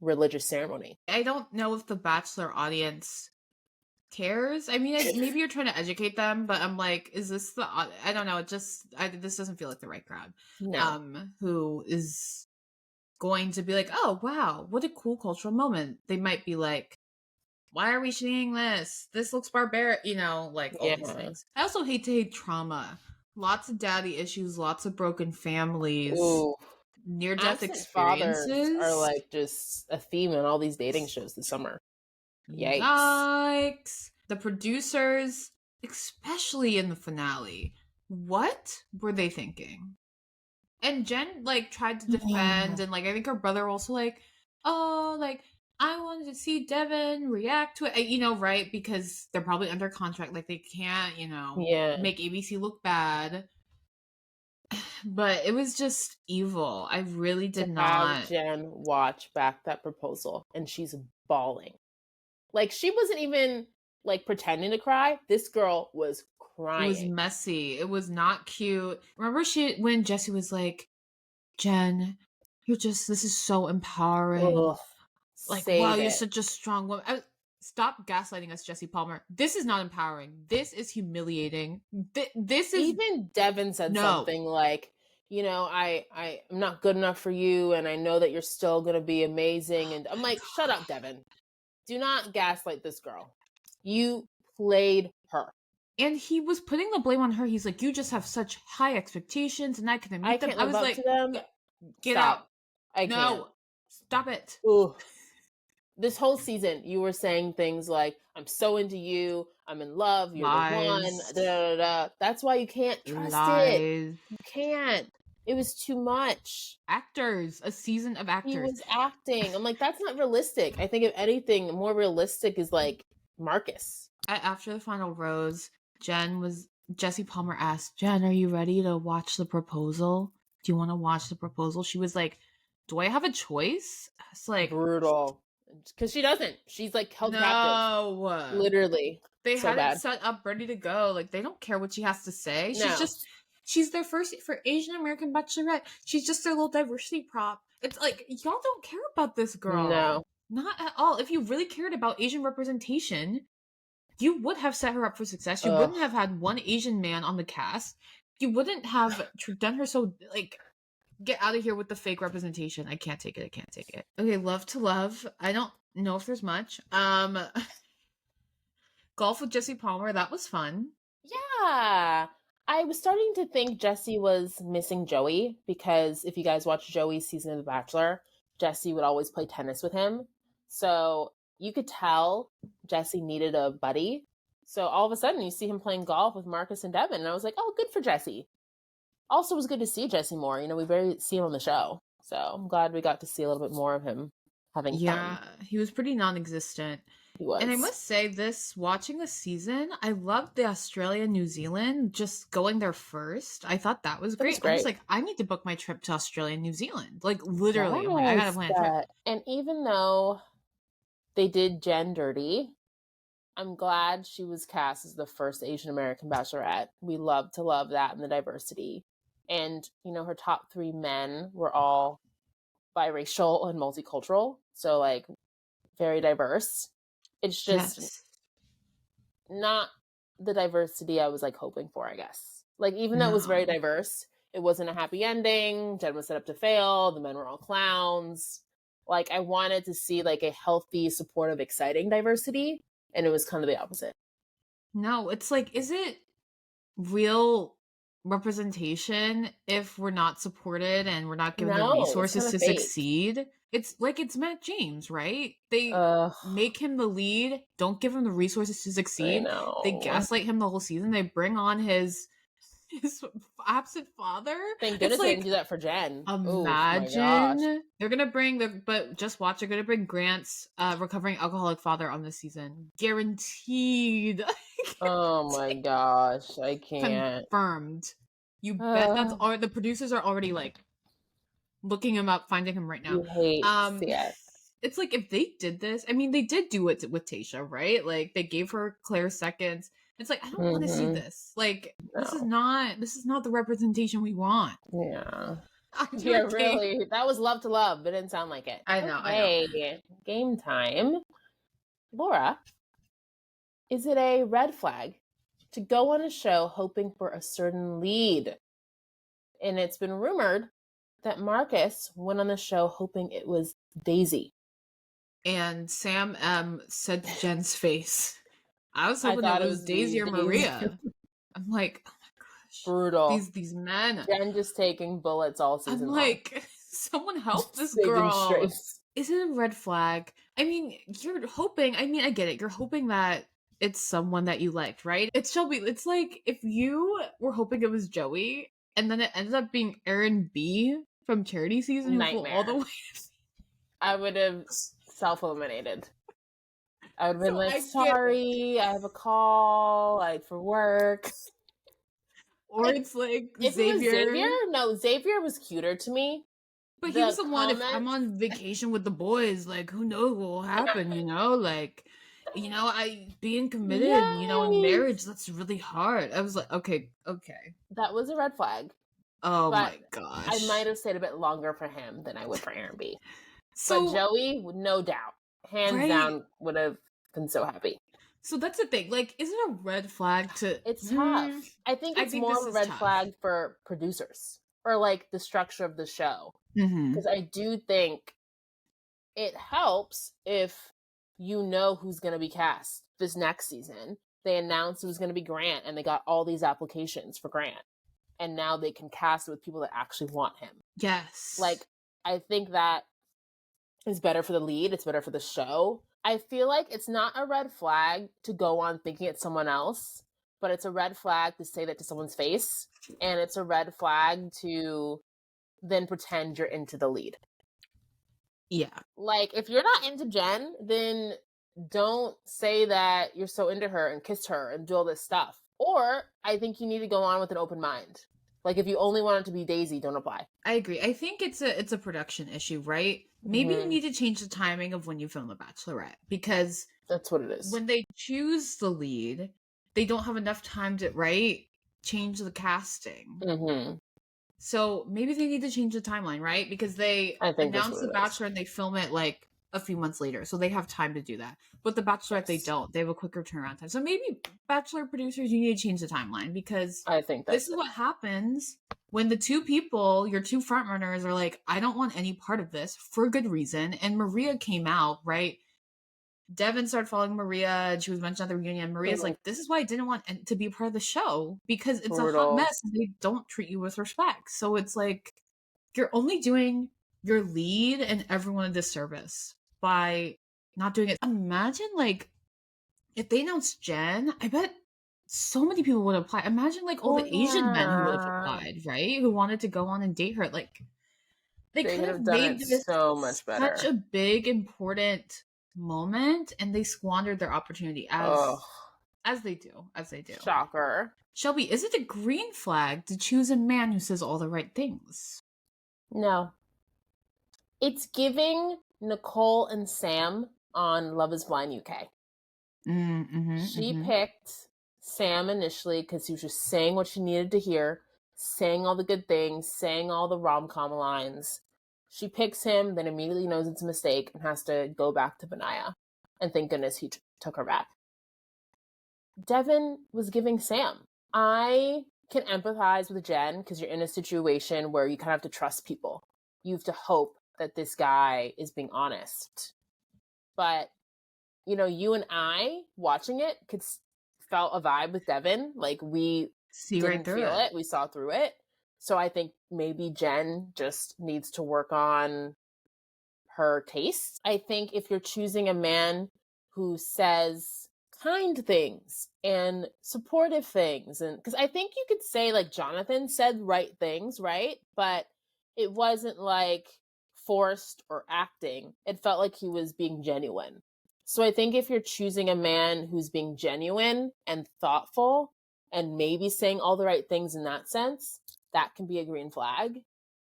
religious ceremony. I don't know if the Bachelor audience cares. I mean, maybe you're trying to educate them, but I'm like, is this I don't know. This doesn't feel like the right crowd. No. Who is going to be like, oh, wow, what a cool cultural moment. They might be like, why are we seeing this? This looks barbaric, like all these things. I also hate trauma. Lots of daddy issues, lots of broken families, near-death experiences are like just a theme in all these dating shows this summer. Yikes. The producers, especially in the finale, what were they thinking? And Jenn, like, tried to defend, and, like, I think her brother also, like, oh, like, I wanted to see Devin react to it, right? Because they're probably under contract. Like, they can't, make ABC look bad. But it was just evil. I really did not. Have Jenn watch back that proposal, and she's bawling. Like, she wasn't even, like, pretending to cry. This girl was crying. It was messy. It was not cute. Remember when Jesse was like, Jenn, this is so empowering. Ugh. Like, wow, you're such a strong woman. Stop gaslighting us, Jesse Palmer. This is not empowering. This is humiliating. This is... Even Devin said something like, I'm not good enough for you, and I know that you're still going to be amazing. And I'm like, shut up, Devin. Do not gaslight this girl. You played her. And he was putting the blame on her. He's like, you just have such high expectations and I couldn't meet them. I was like, to them. Get Stop. out. I no, can't. Stop it. Ooh. This whole season, you were saying things like, I'm so into you. I'm in love. You're Lies. the one. Da, da, da. That's why you can't trust it. You can't. It was too much. Actors. A season of actors. He was acting. I'm like, that's not realistic. I think if anything, more realistic is like Marcus. After the final rose, Jesse Palmer asked, Jenn, are you ready to watch the proposal? Do you want to watch the proposal? She was like, do I have a choice? It's like brutal. Because she doesn't. She's like held captive. Literally. They had it set up ready to go. Like, they don't care what she has to say. She's their first for Asian American Bachelorette. She's just their little diversity prop. It's like, y'all don't care about this girl. No. Not at all. If you really cared about Asian representation, you would have set her up for success. You wouldn't have had one Asian man on the cast. You wouldn't have done her so, like, get out of here with the fake representation. I can't take it. Okay, love to love. I don't know if there's much. Golf with Jesse Palmer, that was fun. Yeah. I was starting to think Jesse was missing Joey because if you guys watch Joey's season of The Bachelor, Jesse would always play tennis with him. So you could tell Jesse needed a buddy. So all of a sudden you see him playing golf with Marcus and Devin. And I was like, oh, good for Jesse. Also, it was good to see Jesse more. You know, we barely see him on the show. So I'm glad we got to see a little bit more of him having fun. Yeah, he was pretty non-existent. He was. And I must say, watching this season, I loved the Australia, New Zealand, just going there first. I thought that was great. I was like, I need to book my trip to Australia and New Zealand. Like, literally. Yes, I'm like, I gotta plan a trip. And even though they did Jenn dirty, I'm glad she was cast as the first Asian American Bachelorette. We love to love that and the diversity. And, you know, her top 3 men were all biracial and multicultural. So, like, very diverse. It's just not the diversity I was, like, hoping for, I guess. Like, even though it was very diverse, it wasn't a happy ending. Jenn was set up to fail. The men were all clowns. Like, I wanted to see, like, a healthy, supportive, exciting diversity. And it was kind of the opposite. No, it's like, is it real representation if we're not supported and we're not given the resources to succeed? It's like, it's Matt James, right? They make him the lead, don't give him the resources to succeed. They gaslight him the whole season. They bring on his absent father. Thank goodness they didn't do that for Jenn. Imagine they're gonna bring but just watch, they're gonna bring Grant's recovering alcoholic father on this season. Guaranteed. Oh my gosh, I can't. Confirmed. You bet. That's all. The producers are already like looking him up, finding him right now. You hate it. It's like, if they did this, I mean, they did do it with Tayshia, right? Like, they gave her Claire seconds. It's like, I don't want to see this. Like, this is not the representation we want. Yeah. Yeah, really. That was love to love, but it didn't sound like it. I know. Game time. Laura, is it a red flag to go on a show hoping for a certain lead? And it's been rumored that Marcus went on the show hoping it was Daisy. And Sam M said to Jen's face, I was hoping it was Daisy or Maria. I'm like, oh my gosh. Brutal. These men. Jen just taking bullets all season long. I'm like, someone help this girl. Is it a red flag? I mean, you're hoping, I mean, I get it. You're hoping that it's someone that you liked, right? It's Shelby. It's like, if you were hoping it was Joey, and then it ended up being Aaron B from Charity Season, who flew all the way. I would have self-eliminated. I would have been like, sorry, I have a call, for work. Or it's like Xavier. No, Xavier was cuter to me. But he was the one, if I'm on vacation with the boys, like, who knows what will happen, you know? Like, you know, being committed, you know, in marriage, that's really hard. I was like, okay. That was a red flag. Oh my gosh. I might have stayed a bit longer for him than I would for Aaron B. So, but Joey, no doubt, hands down, would have been so happy. So that's the thing. Like, is it a red flag to... It's tough. I think it's more of a red flag for producers. Or, like, the structure of the show. Because I do think it helps if you know who's going to be cast. this next season, they announced it was going to be Grant, and they got all these applications for Grant. And now they can cast it with people that actually want him. Yes. Like, I think that is better for the lead. It's better for the show. I feel like it's not a red flag to go on thinking it's someone else, but it's a red flag to say that to someone's face. And it's a red flag to then pretend you're into the lead. Yeah. Like, if you're not into Jenn, then don't say that you're so into her and kiss her and do all this stuff. Or I think you need to go on with an open mind. Like, if you only want it to be Daisy, don't apply. I agree. I think it's a production issue, right? Maybe you need to change the timing of when you film The Bachelorette, because that's what it is. When they choose the lead, they don't have enough time to, change the casting. Mm-hmm. So maybe they need to change the timeline, right? Because they announce The Bachelor and they film it like a few months later, so they have time to do that. But The Bachelorette, they don't. They have a quicker turnaround time. So maybe Bachelor producers, you need to change the timeline, because I think this is what happens when the two people, your two frontrunners, are like, I don't want any part of this, for good reason. And Maria came out, right? Devin started following Maria, and she was mentioned at the reunion. Maria's like, this is why I didn't want to be part of the show, because it's a hot mess and they don't treat you with respect. So it's like, you're only doing your lead and everyone a disservice by not doing it. Imagine, like, if they announced Jenn, I bet so many people would apply. Imagine, like, all the Asian men who would have applied, right? Who wanted to go on and date her. Like, they could have made this so much better. Such a big, important moment, and they squandered their opportunity as they do. Shocker. Shelby, is it a green flag to choose a man who says all the right things? No. It's giving Nicole and Sam on Love is Blind UK. She picked Sam initially because he was just saying what she needed to hear, saying all the good things, saying all the rom-com lines. She picks him, then immediately knows it's a mistake and has to go back to Benaya. And thank goodness he took her back. Devin was giving Sam. I can empathize with Jenn because you're in a situation where you kind of have to trust people. You have to hope that this guy is being honest. But, you and I, watching it, felt a vibe with Devin. Like, we didn't feel it. We saw through it. So I think maybe Jenn just needs to work on her taste. I think if you're choosing a man who says kind things and supportive things, and because I think you could say, like, Jonathon said right things, right? But it wasn't like forced or acting. It felt like he was being genuine. So I think if you're choosing a man who's being genuine and thoughtful and maybe saying all the right things in that sense, that can be a green flag.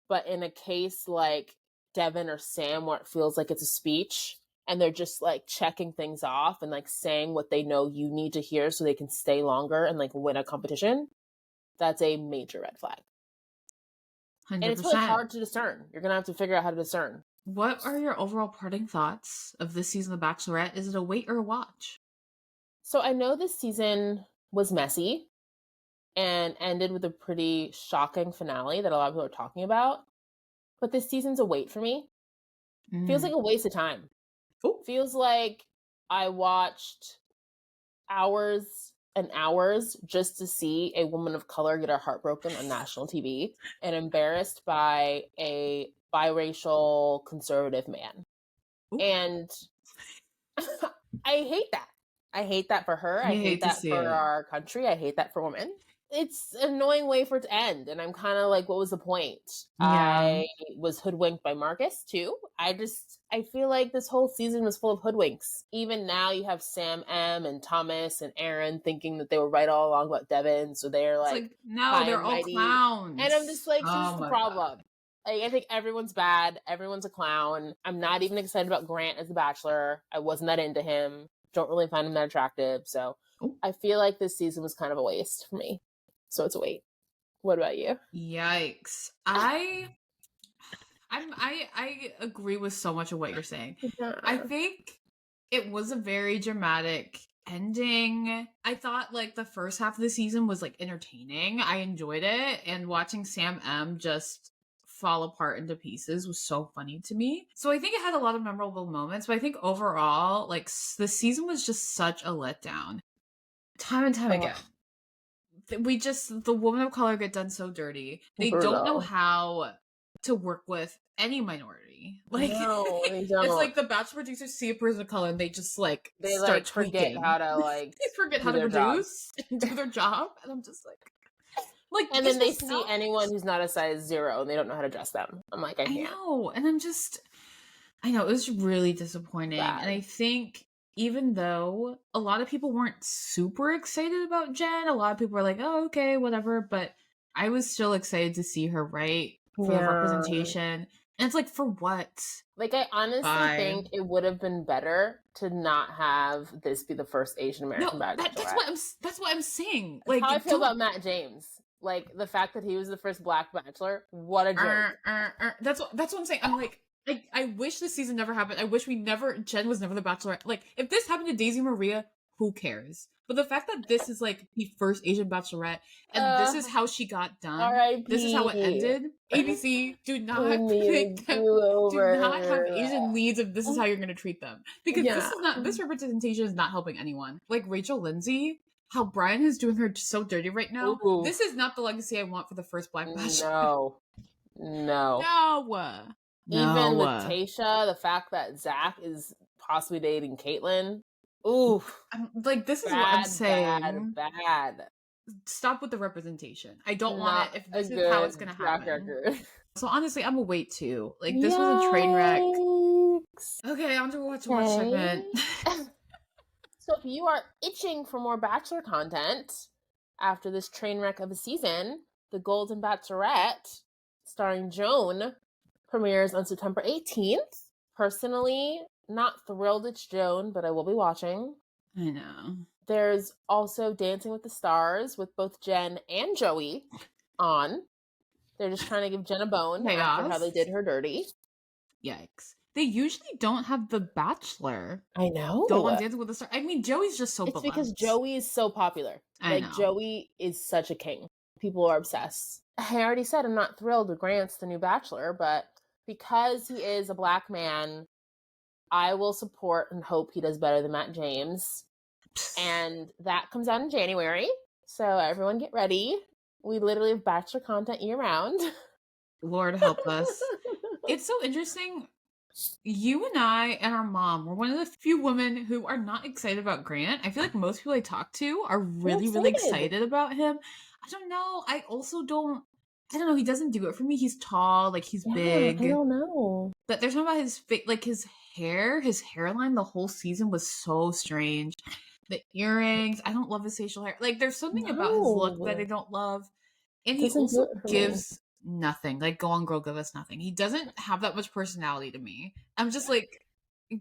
But in a case like Devin or Sam, where it feels like it's a speech and they're just like checking things off and like saying what they know you need to hear so they can stay longer and like win a competition, that's a major red flag. 100%. And it's really hard to discern. You're going to have to figure out how to discern. What are your overall parting thoughts of this season of The Bachelorette? Is it a wait or a watch? So I know this season was messy and ended with a pretty shocking finale that a lot of people are talking about. But this season's a wait for me. Feels like a waste of time. Ooh. Feels like I watched hours and hours just to see a woman of color get her heart broken on national TV and embarrassed by a biracial conservative man. Ooh. And I hate that. I hate that for her. I hate that for our country. I hate that for women. It's an annoying way for it to end. And I'm kind of like, what was the point? Yeah. I was hoodwinked by Marcus too. I feel like this whole season was full of hoodwinks. Even now you have Sam M and Thomas and Aaron thinking that they were right all along about Devin. So they're like no, they're all clowns. And I'm just like, this is the problem. Like, I think everyone's bad. Everyone's a clown. I'm not even excited about Grant as the Bachelor. I wasn't that into him. Don't really find him that attractive. So I feel like this season was kind of a waste for me. So it's a wait. What about you? Yikes. I agree with so much of what you're saying. Yeah. I think it was a very dramatic ending. I thought like the first half of the season was like entertaining. I enjoyed it, and watching Sam M just fall apart into pieces was so funny to me. So I think it had a lot of memorable moments, but I think overall, like, the season was just such a letdown. Time and time again. The women of color get done so dirty. They don't know how to work with any minority. Like, no, they don't. It's like the Bachelor producers see a person of color and they just like they start like tweaking. Forget how to like they forget how to produce and do their job, and I'm just like, and then they see anyone who's not a size 0 and they don't know how to dress them. I'm like, I can't. I know, and I know it was really disappointing. And I think even though a lot of people weren't super excited about Jenn, a lot of people were like, oh, okay, whatever, but I was still excited to see her, right, for the representation. And it's like, for what? Like, I honestly think it would have been better to not have this be the first Asian American Bachelor. That's what I'm saying. Like, how I feel about Matt James. Like, the fact that he was the first Black Bachelor, what a joke. That's what I'm saying. I'm like, I wish this season never happened. I wish Jenn was never the Bachelorette. Like, if this happened to Daisy Maria, who cares? But the fact that this is like the first Asian Bachelorette, and this is how she got done. R.I.P. This is how it ended. ABC, do not pick them. Do not have Asian leads if this is how you're going to treat them. Because this representation is not helping anyone. Like Rachel Lindsay, how Brian is doing her so dirty right now. Ooh. This is not the legacy I want for the first Black Bachelor. No. Even with Tayshia, the fact that Zach is possibly dating Caitlyn. Ooh. Like, this is what I'm saying. Bad. Stop with the representation. I don't want it if this is how it's going to happen. So honestly, I'm a wait too. Like, this was a train wreck. Okay, on to watch segment. So if you are itching for more Bachelor content after this train wreck of a season, The Golden Bachelorette, starring Joan, premieres on September 18th. Personally, not thrilled it's Joan, but I will be watching. I know. There's also Dancing with the Stars with both Jenn and Joey on. They're just trying to give Jenn a bone after how they did her dirty. Yikes. They usually don't have The Bachelor. I know. Go on Dancing with the Stars. I mean, Joey's just so beloved. It's because Joey is so popular. I know. Joey is such a king. People are obsessed. I already said I'm not thrilled with Grant's the new Bachelor, but because he is a Black man, I will support and hope he does better than Matt James. And that comes out in January. So everyone get ready. We literally have Bachelor content year round. Lord help us. It's so interesting. You and I and our mom were one of the few women who are not excited about Grant. I feel like most people I talk to are really, really excited about him. I don't know. I don't know. He doesn't do it for me. He's tall, like he's big. I don't know. But there's something about his face, like his hairline the whole season was so strange. The earrings, I don't love his facial hair. Like, there's something about his look that I don't love. And he also gives nothing. Like, Go On Girl, give us nothing. He doesn't have that much personality to me. I'm just like,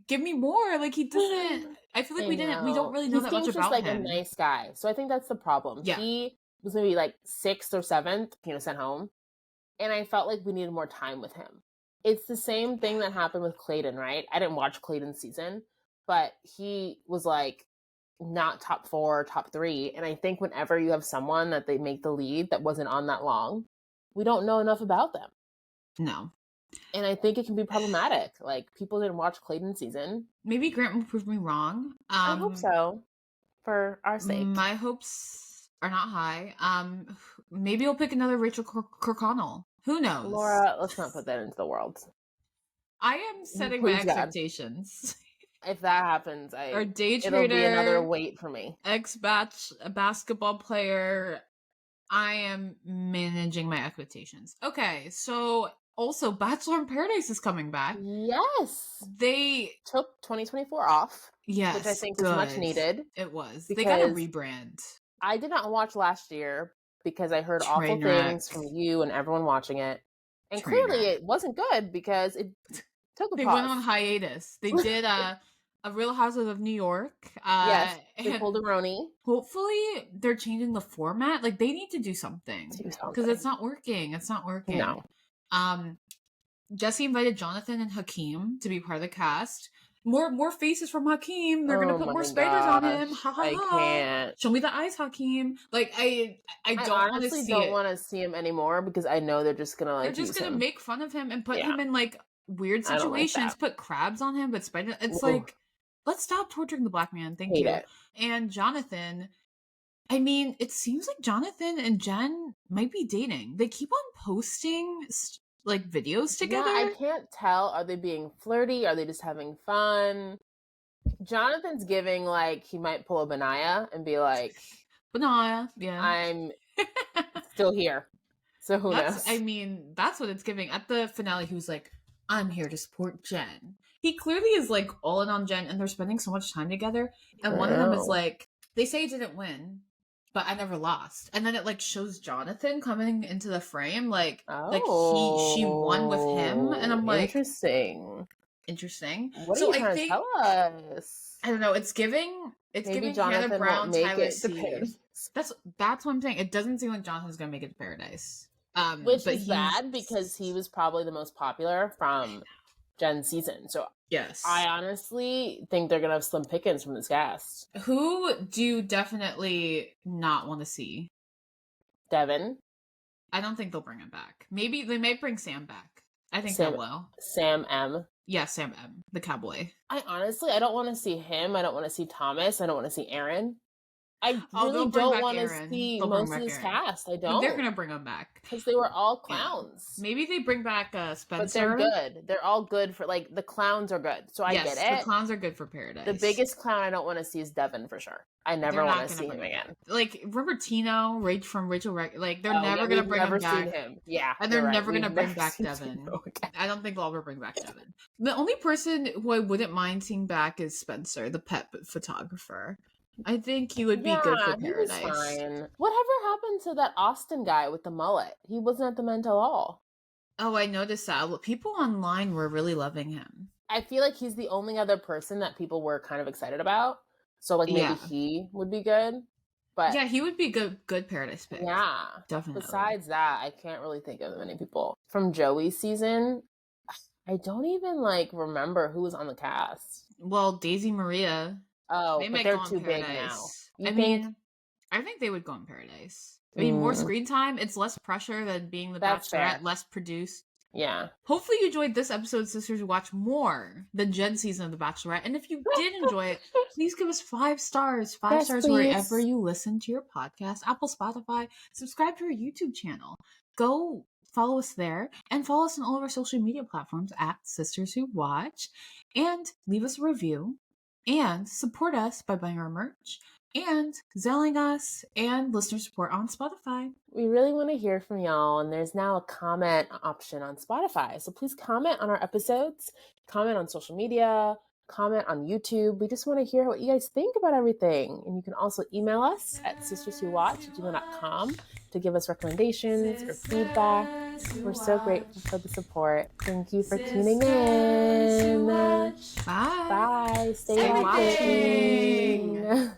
give me more. Like, he doesn't. I feel like we don't really know that much about him. He's just like a nice guy. So I think that's the problem. Yeah. He was maybe like 6th or 7th, sent home. And I felt like we needed more time with him. It's the same thing that happened with Clayton, right? I didn't watch Clayton's season, but he was like not top 4, top 3. And I think whenever you have someone that they make the lead that wasn't on that long, we don't know enough about them. No. And I think it can be problematic. Like, people didn't watch Clayton's season. Maybe Grant will prove me wrong. I hope so. For our sake. My hopes are not high. Maybe I'll pick another Rachel Kirkconnell. Who knows? Laura, let's not put that into the world. I am setting my expectations. If that happens, our day trader, it'll be another wait for me. Basketball player. I am managing my expectations. Okay, so also Bachelor in Paradise is coming back. Yes. They took 2024 off. Yes. Which I think is much needed. It was. They got a rebrand. I did not watch last year because I heard awful things from you and everyone watching it. And clearly it wasn't good because it took a pause. They went on hiatus. They did a Real Housewives of New York. Yes, they pulled a Roni. Hopefully they're changing the format. Like, they need to do something. Because it's not working. It's not working. No. Jesse invited Jonathon and Hakeem to be part of the cast. More faces from Hakeem. They're gonna put more spiders on him. Ha ha ha. I can't. Show me the eyes, Hakeem. Like I don't want to see don't want to see him anymore because I know they're just gonna make fun of him and put him in like weird situations. Put crabs on him, but spiders. It's like, let's stop torturing the black man. Thank you. And Jonathon. I mean, it seems like Jonathon and Jenn might be dating. They keep on posting like videos together. Yeah, I can't tell. Are they being flirty? Are they just having fun? Jonathon's giving like he might pull a Benaya and be like, Benaya, yeah, I'm still here. So who knows? I mean, that's what it's giving. At the finale, he was like, I'm here to support Jenn. He clearly is like all in on Jenn, and they're spending so much time together. And one of them is like, they say he didn't win, but I never lost. And then it like shows Jonathon coming into the frame, like she won with him, and I'm like, interesting. What are you trying to tell us? I don't know. It's giving Hannah Brown, Tyler C. That's what I'm saying. It doesn't seem like Jonathan's gonna make it to Paradise, which is bad because he was probably the most popular from Jenn's season. So yes, I honestly think they're gonna have slim pickings from this cast. Who do you definitely not want to see? Devin. I don't think they'll bring him back. Maybe they may bring Sam back. I think they will. Sam M. Yeah, Sam M, the cowboy. I don't want to see him. I don't want to see Thomas. I don't want to see Aaron. I really don't want to see most of this cast. I don't. They're gonna bring them back because they were all clowns. Yeah. Maybe they bring back Spencer. But they're good. They're all good for like the clowns are good. So I get it. The clowns are good for Paradise. The biggest clown I don't want to see is Devin for sure. I never want to see him again. Like remember Tino, from Rachel? Like they're never gonna bring him back. Yeah, and they're never gonna bring back Devin. I don't think they'll ever bring back Devin. The only person who I wouldn't mind seeing back is Spencer, the pet photographer. I think he would be good for Paradise. Fine. Whatever happened to that Austin guy with the mullet? He wasn't at the Met at all. Oh, I noticed that. People online were really loving him. I feel like he's the only other person that people were kind of excited about. So like maybe he would be good. But yeah, he would be good Paradise pick. Yeah, definitely. Besides that, I can't really think of many people from Joey's season. I don't even like remember who was on the cast. Well, Daisy Maria. Oh, but they're too big now. I think they would go in Paradise. I mean, more screen time. It's less pressure than being the Bachelorette, less produced. Yeah. Hopefully you enjoyed this episode, sisters. Watch more than Jenn's season of The Bachelorette. And if you did enjoy it, please give us 5 stars. 5 stars please. Wherever you listen to your podcast. Apple, Spotify. Subscribe to our YouTube channel. Go follow us there. And follow us on all of our social media platforms at Sisters Who Watch. And leave us a review. And support us by buying our merch and zelling us and listener support on Spotify. We really want to hear from y'all, and there's now a comment option on Spotify. So please comment on our episodes, comment on social media, comment on YouTube. We just want to hear what you guys think about everything. And you can also email us at sisterswhowatch@gmail.com to give us recommendations or feedback. We're so grateful for the support. Thank you for tuning in. Bye. Bye. Stay watching.